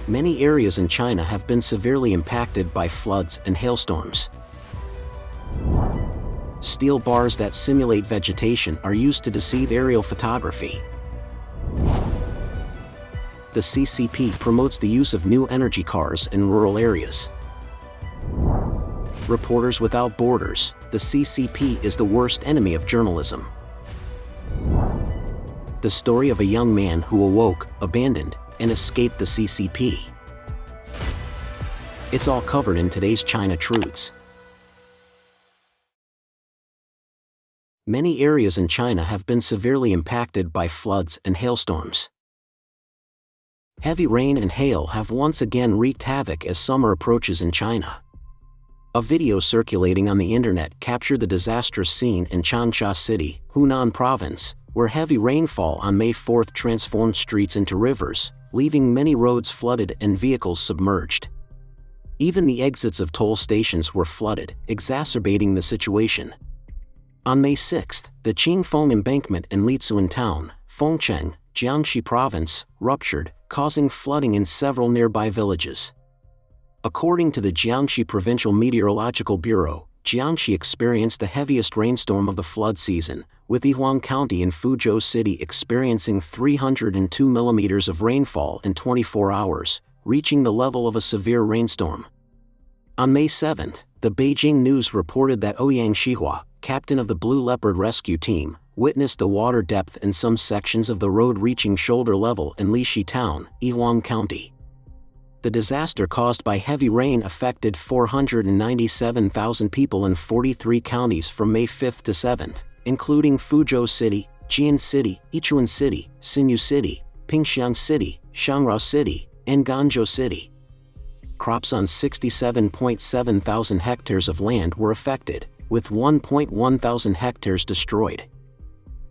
Many areas in China have been severely impacted by floods and hailstorms. Steel bars that simulate vegetation are used to deceive aerial photography. The CCP promotes the use of new energy cars in rural areas. Reporters Without Borders, the CCP is the worst enemy of journalism. The story of a young man who awoke, abandoned, and escaped the CCP. It's all covered in today's China Truths. Many areas in China have been severely impacted by floods and hailstorms. Heavy rain and hail have once again wreaked havoc as summer approaches in China. A video circulating on the internet captured the disastrous scene in Changsha City, Hunan Province, where heavy rainfall on May 4 transformed streets into rivers, leaving many roads flooded and vehicles submerged. Even the exits of toll stations were flooded, exacerbating the situation. On May 6, the Qingfeng embankment in Lizuan Town, Fengcheng, Jiangxi Province, ruptured, causing flooding in several nearby villages. According to the Jiangxi Provincial Meteorological Bureau, Jiangxi experienced the heaviest rainstorm of the flood season, with Yihuang County and Fuzhou City experiencing 302 millimeters of rainfall in 24 hours, reaching the level of a severe rainstorm. On May 7, the Beijing News reported that Ouyang Xihua, captain of the Blue Leopard Rescue Team, witnessed the water depth in some sections of the road reaching shoulder level in Lishi Town, Yihuang County. The disaster caused by heavy rain affected 497,000 people in 43 counties from May 5 to 7, including Fuzhou City, Jian City, Yichuan City, Xinyu City, Pingxiang City, Shangrao City, and Ganzhou City. Crops on 67.7 thousand hectares of land were affected, with 1.1 thousand hectares destroyed.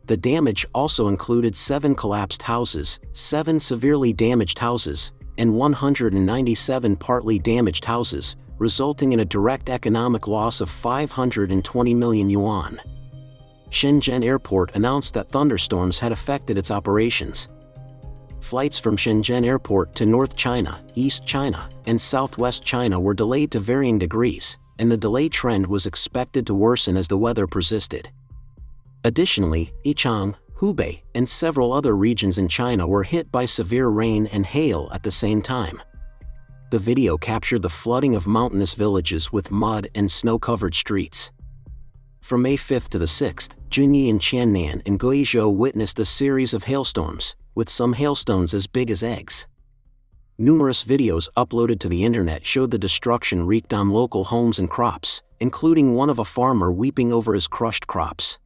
The damage also included 7 collapsed houses, 7 severely damaged houses, and 197 partly damaged houses, resulting in a direct economic loss of 520 million yuan. Shenzhen Airport announced that thunderstorms had affected its operations. Flights from Shenzhen Airport to North China, East China, and Southwest China were delayed to varying degrees, and the delay trend was expected to worsen as the weather persisted. Additionally, Yichang, Hubei, and several other regions in China were hit by severe rain and hail at the same time. The video captured the flooding of mountainous villages with mud and snow-covered streets. From May 5 to the 6th, Junyi and Qiannan and Guizhou witnessed a series of hailstorms, with some hailstones as big as eggs. Numerous videos uploaded to the internet showed the destruction wreaked on local homes and crops, including one of a farmer weeping over his crushed crops.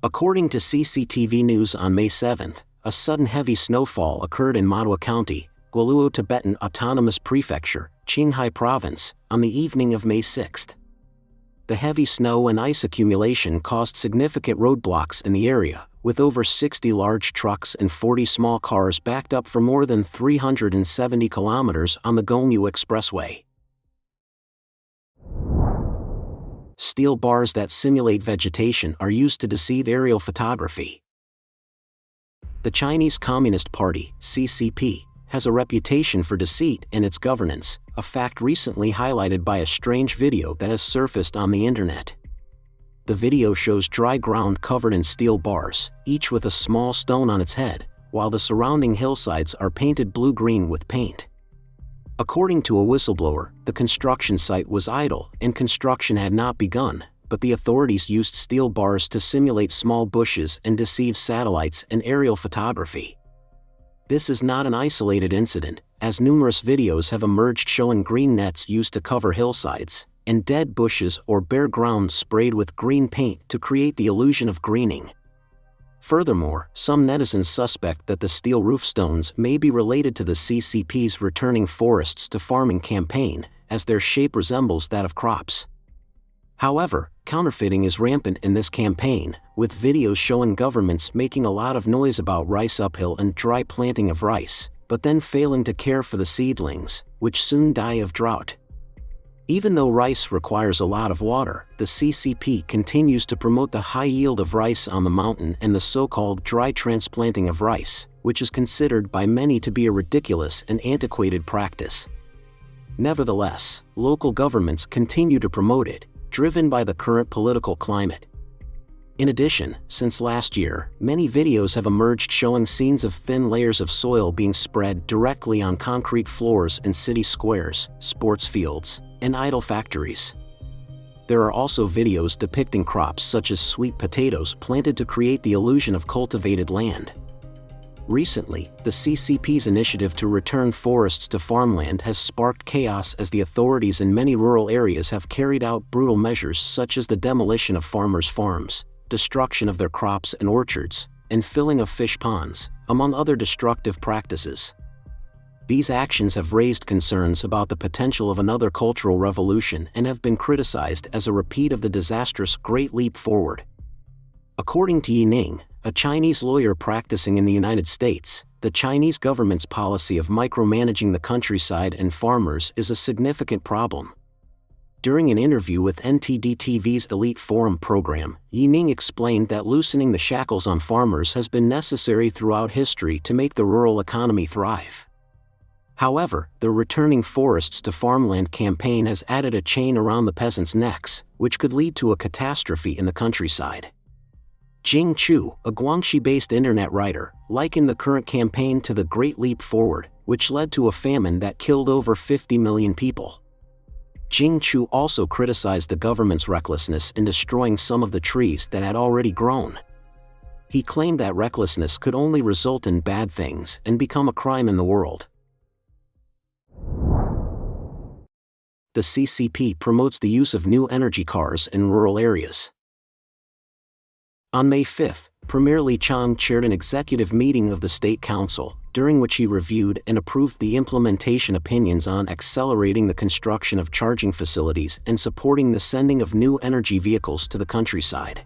According to CCTV News on May 7, a sudden heavy snowfall occurred in Madua County, Guoluo Tibetan Autonomous Prefecture, Qinghai Province, on the evening of May 6. The heavy snow and ice accumulation caused significant roadblocks in the area, with over 60 large trucks and 40 small cars backed up for more than 370 kilometers on the Gongyu Expressway. Steel bars that simulate vegetation are used to deceive aerial photography. The Chinese Communist Party, CCP, has a reputation for deceit in its governance, a fact recently highlighted by a strange video that has surfaced on the internet. The video shows dry ground covered in steel bars, each with a small stone on its head, while the surrounding hillsides are painted blue-green with paint. According to a whistleblower, the construction site was idle and construction had not begun, but the authorities used steel bars to simulate small bushes and deceive satellites in aerial photography. This is not an isolated incident, as numerous videos have emerged showing green nets used to cover hillsides, and dead bushes or bare ground sprayed with green paint to create the illusion of greening. Furthermore, some netizens suspect that the steel roof stones may be related to the CCP's returning forests to farming campaign, as their shape resembles that of crops. However, counterfeiting is rampant in this campaign, with videos showing governments making a lot of noise about rice uphill and dry planting of rice, but then failing to care for the seedlings, which soon die of drought. Even though rice requires a lot of water, the CCP continues to promote the high yield of rice on the mountain and the so-called dry transplanting of rice, which is considered by many to be a ridiculous and antiquated practice. Nevertheless, local governments continue to promote it, driven by the current political climate. In addition, since last year, many videos have emerged showing scenes of thin layers of soil being spread directly on concrete floors in city squares, sports fields, and idle factories. There are also videos depicting crops such as sweet potatoes planted to create the illusion of cultivated land. Recently, the CCP's initiative to return forests to farmland has sparked chaos as the authorities in many rural areas have carried out brutal measures such as the demolition of farmers' farms, destruction of their crops and orchards, and filling of fish ponds, among other destructive practices. These actions have raised concerns about the potential of another cultural revolution and have been criticized as a repeat of the disastrous Great Leap Forward. According to Yi Ning, a Chinese lawyer practicing in the United States, the Chinese government's policy of micromanaging the countryside and farmers is a significant problem. During an interview with NTD-TV's Elite Forum program, Yi Ning explained that loosening the shackles on farmers has been necessary throughout history to make the rural economy thrive. However, the Returning Forests to Farmland campaign has added a chain around the peasants' necks, which could lead to a catastrophe in the countryside. Jing Chu, a Guangxi-based internet writer, likened the current campaign to the Great Leap Forward, which led to a famine that killed over 50 million people. Jing Chu also criticized the government's recklessness in destroying some of the trees that had already grown. He claimed that recklessness could only result in bad things and become a crime in the world. The CCP promotes the use of new energy cars in rural areas. On May 5, Premier Li Chang chaired an executive meeting of the State Council, during which he reviewed and approved the implementation opinions on accelerating the construction of charging facilities and supporting the sending of new energy vehicles to the countryside.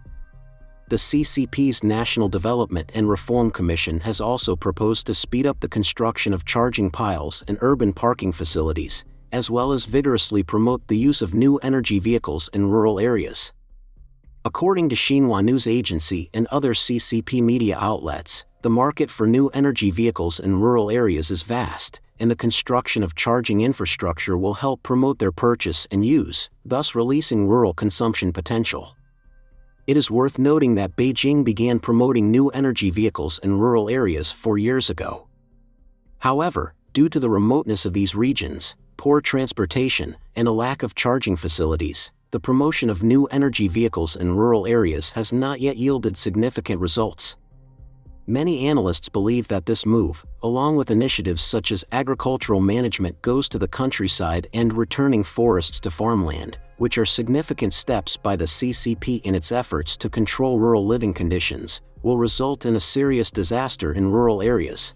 The CCP's National Development and Reform Commission has also proposed to speed up the construction of charging piles and urban parking facilities, as well as vigorously promote the use of new energy vehicles in rural areas. According to Xinhua News Agency and other CCP media outlets, the market for new energy vehicles in rural areas is vast, and the construction of charging infrastructure will help promote their purchase and use, thus releasing rural consumption potential. It is worth noting that Beijing began promoting new energy vehicles in rural areas 4 years ago. However, due to the remoteness of these regions, poor transportation, and a lack of charging facilities, the promotion of new energy vehicles in rural areas has not yet yielded significant results. Many analysts believe that this move, along with initiatives such as agricultural management goes to the countryside and returning forests to farmland, which are significant steps by the CCP in its efforts to control rural living conditions, will result in a serious disaster in rural areas.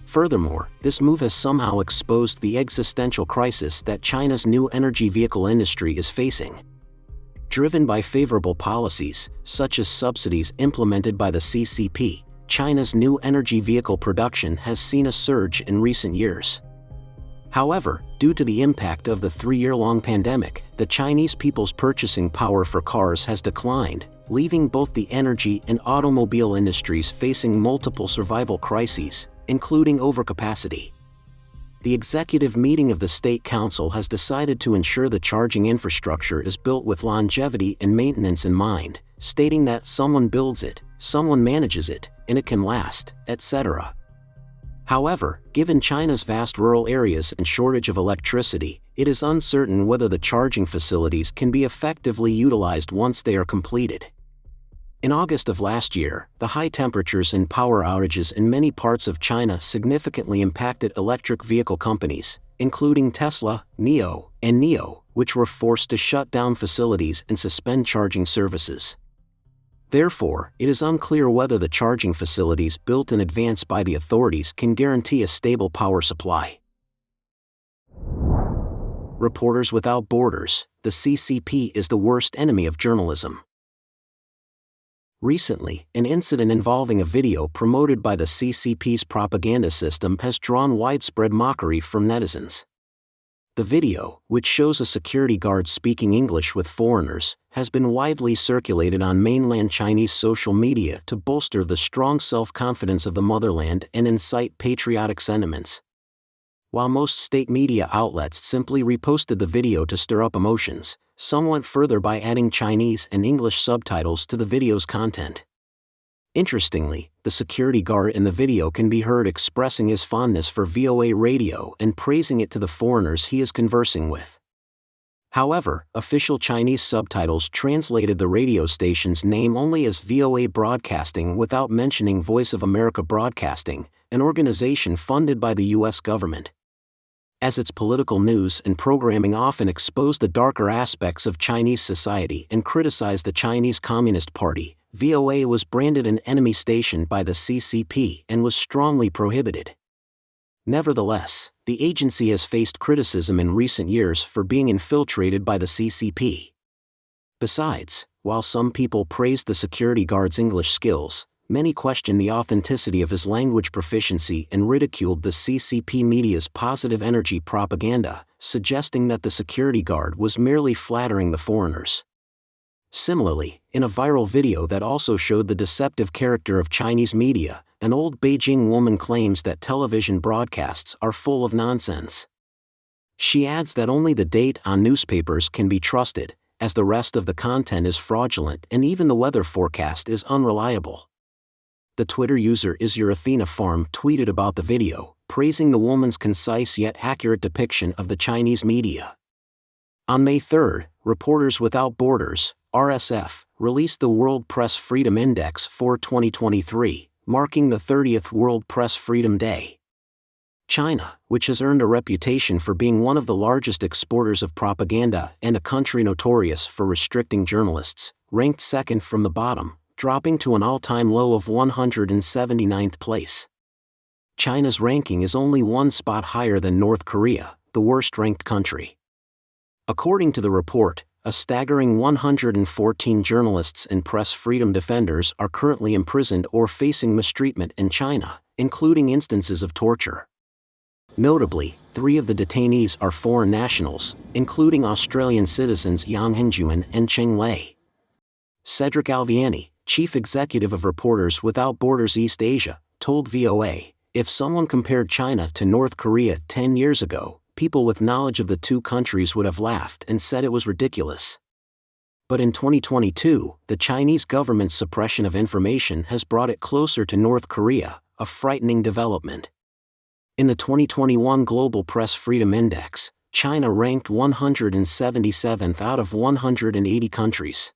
Furthermore, this move has somehow exposed the existential crisis that China's new energy vehicle industry is facing. Driven by favorable policies, such as subsidies implemented by the CCP, China's new energy vehicle production has seen a surge in recent years. However, due to the impact of the 3-year-long pandemic, the Chinese people's purchasing power for cars has declined, leaving both the energy and automobile industries facing multiple survival crises, including overcapacity. The executive meeting of the State Council has decided to ensure the charging infrastructure is built with longevity and maintenance in mind, stating that someone builds it, someone manages it, and it can last, etc. However, given China's vast rural areas and shortage of electricity, it is uncertain whether the charging facilities can be effectively utilized once they are completed. In August of last year, the high temperatures and power outages in many parts of China significantly impacted electric vehicle companies, including Tesla, NIO, which were forced to shut down facilities and suspend charging services. Therefore, it is unclear whether the charging facilities built in advance by the authorities can guarantee a stable power supply. Reporters Without Borders, the CCP is the worst enemy of journalism. Recently, an incident involving a video promoted by the CCP's propaganda system has drawn widespread mockery from netizens. The video, which shows a security guard speaking English with foreigners, has been widely circulated on mainland Chinese social media to bolster the strong self-confidence of the motherland and incite patriotic sentiments. While most state media outlets simply reposted the video to stir up emotions, some went further by adding Chinese and English subtitles to the video's content. Interestingly, the security guard in the video can be heard expressing his fondness for VOA radio and praising it to the foreigners he is conversing with. However, official Chinese subtitles translated the radio station's name only as VOA Broadcasting without mentioning Voice of America Broadcasting, an organization funded by the U.S. government. As its political news and programming often expose the darker aspects of Chinese society and criticize the Chinese Communist Party, VOA was branded an enemy station by the CCP and was strongly prohibited. Nevertheless, the agency has faced criticism in recent years for being infiltrated by the CCP. Besides, while some people praised the security guard's English skills, many questioned the authenticity of his language proficiency and ridiculed the CCP media's positive energy propaganda, suggesting that the security guard was merely flattering the foreigners. Similarly, in a viral video that also showed the deceptive character of Chinese media, an old Beijing woman claims that television broadcasts are full of nonsense. She adds that only the date on newspapers can be trusted, as the rest of the content is fraudulent and even the weather forecast is unreliable. The Twitter user Isurathena Farm tweeted about the video, praising the woman's concise yet accurate depiction of the Chinese media. On May 3, Reporters Without Borders, RSF, released the World Press Freedom Index for 2023, marking the 30th World Press Freedom Day. China, which has earned a reputation for being one of the largest exporters of propaganda and a country notorious for restricting journalists, ranked second from the bottom, dropping to an all-time low of 179th place. China's ranking is only one spot higher than North Korea, the worst-ranked country. According to the report, a staggering 114 journalists and press freedom defenders are currently imprisoned or facing mistreatment in China, including instances of torture. Notably, 3 of the detainees are foreign nationals, including Australian citizens Yang Hengjuan and Cheng Lei. Cedric Alviani, chief executive of Reporters Without Borders East Asia, told VOA, "If someone compared China to North Korea 10 years ago, people with knowledge of the two countries would have laughed and said it was ridiculous. But in 2022, the Chinese government's suppression of information has brought it closer to North Korea, a frightening development." In the 2021 Global Press Freedom Index, China ranked 177th out of 180 countries.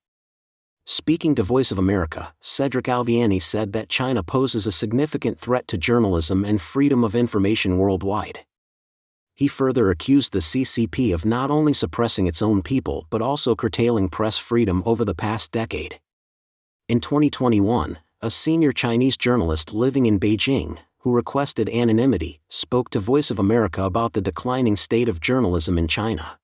Speaking to Voice of America, Cedric Alviani said that China poses a significant threat to journalism and freedom of information worldwide. He further accused the CCP of not only suppressing its own people but also curtailing press freedom over the past decade. In 2021, a senior Chinese journalist living in Beijing, who requested anonymity, spoke to Voice of America about the declining state of journalism in China.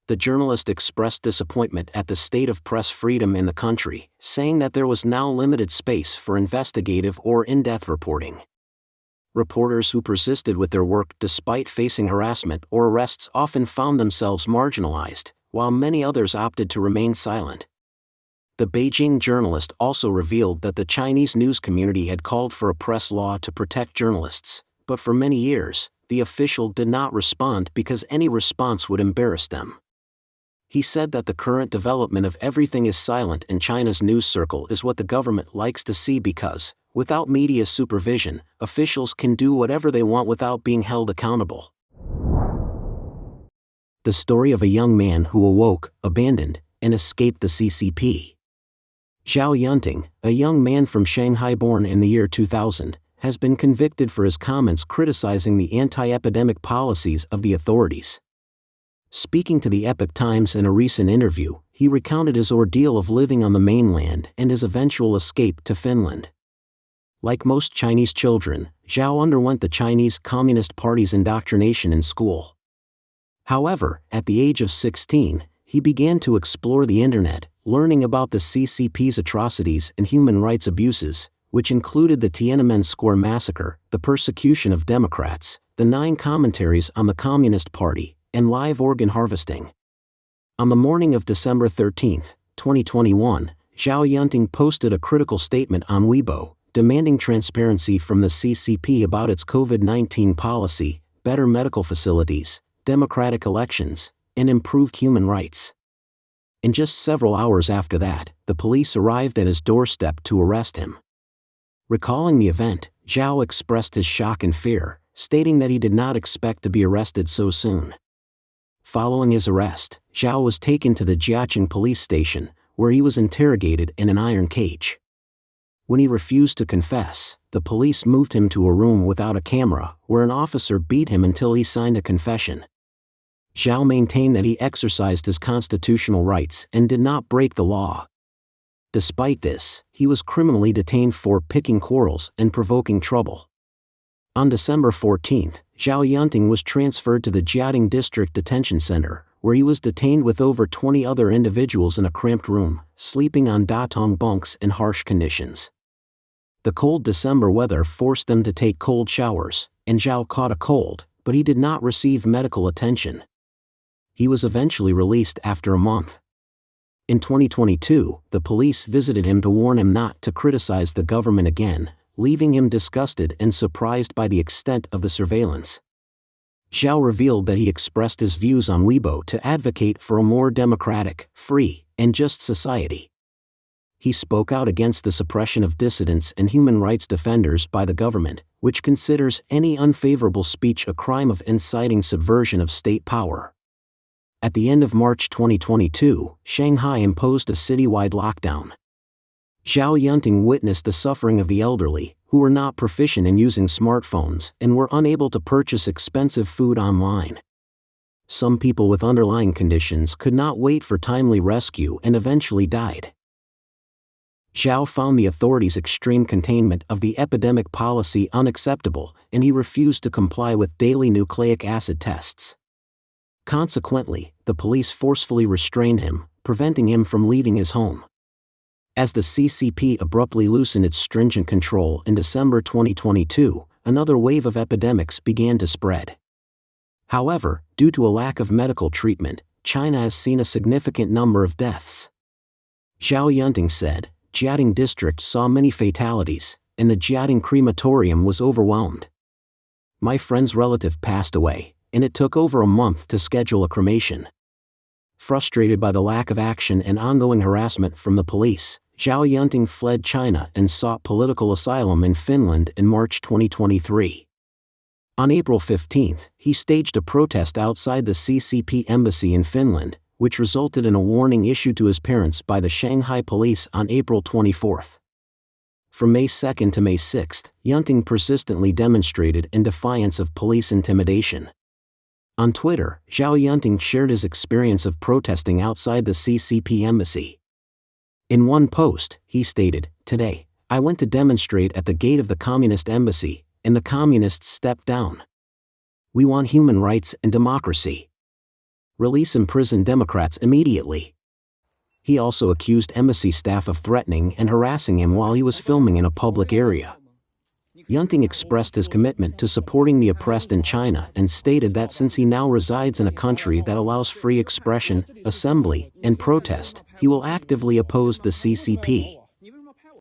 The journalist expressed disappointment at the state of press freedom in the country, saying that there was now limited space for investigative or in-depth reporting. Reporters who persisted with their work despite facing harassment or arrests often found themselves marginalized, while many others opted to remain silent. The Beijing journalist also revealed that the Chinese news community had called for a press law to protect journalists, but for many years, the official did not respond because any response would embarrass them. He said that the current development of everything is silent in China's news circle is what the government likes to see because, without media supervision, officials can do whatever they want without being held accountable. The story of a young man who awoke, abandoned, and escaped the CCP. Zhao Yunting, a young man from Shanghai born in the year 2000, has been convicted for his comments criticizing the anti-epidemic policies of the authorities. Speaking to the Epoch Times in a recent interview, he recounted his ordeal of living on the mainland and his eventual escape to Finland. Like most Chinese children, Zhao underwent the Chinese Communist Party's indoctrination in school. However, at the age of 16, he began to explore the internet, learning about the CCP's atrocities and human rights abuses, which included the Tiananmen Square massacre, the persecution of Democrats, the 9 commentaries on the Communist Party, and live organ harvesting. On the morning of December 13, 2021, Zhao Yunting posted a critical statement on Weibo, demanding transparency from the CCP about its COVID-19 policy, better medical facilities, democratic elections, and improved human rights. In just several hours after that, the police arrived at his doorstep to arrest him. Recalling the event, Zhao expressed his shock and fear, stating that he did not expect to be arrested so soon. Following his arrest, Zhao was taken to the Jiaqing police station, where he was interrogated in an iron cage. When he refused to confess, the police moved him to a room without a camera, where an officer beat him until he signed a confession. Zhao maintained that he exercised his constitutional rights and did not break the law. Despite this, he was criminally detained for picking quarrels and provoking trouble. On December 14, Zhao Yunting was transferred to the Jiaqing District Detention Center, where he was detained with over 20 other individuals in a cramped room, sleeping on datong bunks in harsh conditions. The cold December weather forced them to take cold showers, and Zhao caught a cold, but he did not receive medical attention. He was eventually released after a month. In 2022, the police visited him to warn him not to criticize the government again, leaving him disgusted and surprised by the extent of the surveillance. Zhao revealed that he expressed his views on Weibo to advocate for a more democratic, free, and just society. He spoke out against the suppression of dissidents and human rights defenders by the government, which considers any unfavorable speech a crime of inciting subversion of state power. At the end of March 2022, Shanghai imposed a citywide lockdown. Zhao Yunting witnessed the suffering of the elderly, who were not proficient in using smartphones and were unable to purchase expensive food online. Some people with underlying conditions could not wait for timely rescue and eventually died. Zhao found the authorities' extreme containment of the epidemic policy unacceptable, and he refused to comply with daily nucleic acid tests. Consequently, the police forcefully restrained him, preventing him from leaving his home. As the CCP abruptly loosened its stringent control in December 2022, another wave of epidemics began to spread. However, due to a lack of medical treatment, China has seen a significant number of deaths. Zhao Yunting said, "Jiaqing district saw many fatalities, and the Jiaqing crematorium was overwhelmed. My friend's relative passed away, and it took over a month to schedule a cremation." Frustrated by the lack of action and ongoing harassment from the police, Zhao Yunting fled China and sought political asylum in Finland in March 2023. On April 15, he staged a protest outside the CCP embassy in Finland, which resulted in a warning issued to his parents by the Shanghai police on April 24. From May 2 to May 6, Yunting persistently demonstrated in defiance of police intimidation. On Twitter, Zhao Yunting shared his experience of protesting outside the CCP embassy. In one post, he stated, "Today, I went to demonstrate at the gate of the Communist embassy, and the Communists stepped down. We want human rights and democracy. Release imprisoned Democrats immediately." He also accused embassy staff of threatening and harassing him while he was filming in a public area. Yunting expressed his commitment to supporting the oppressed in China and stated that since he now resides in a country that allows free expression, assembly, and protest, he will actively oppose the CCP.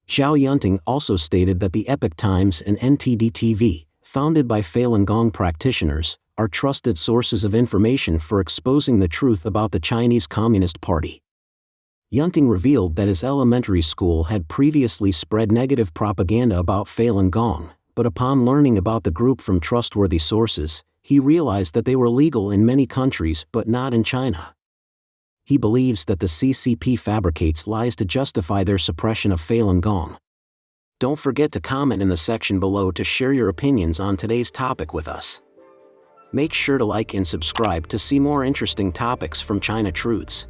Zhao Yunting also stated that the Epoch Times and NTD-TV, founded by Falun Gong practitioners, are trusted sources of information for exposing the truth about the Chinese Communist Party. Yunting revealed that his elementary school had previously spread negative propaganda about Falun Gong, but upon learning about the group from trustworthy sources, he realized that they were legal in many countries but not in China. He believes that the CCP fabricates lies to justify their suppression of Falun Gong. Don't forget to comment in the section below to share your opinions on today's topic with us. Make sure to like and subscribe to see more interesting topics from China Truths.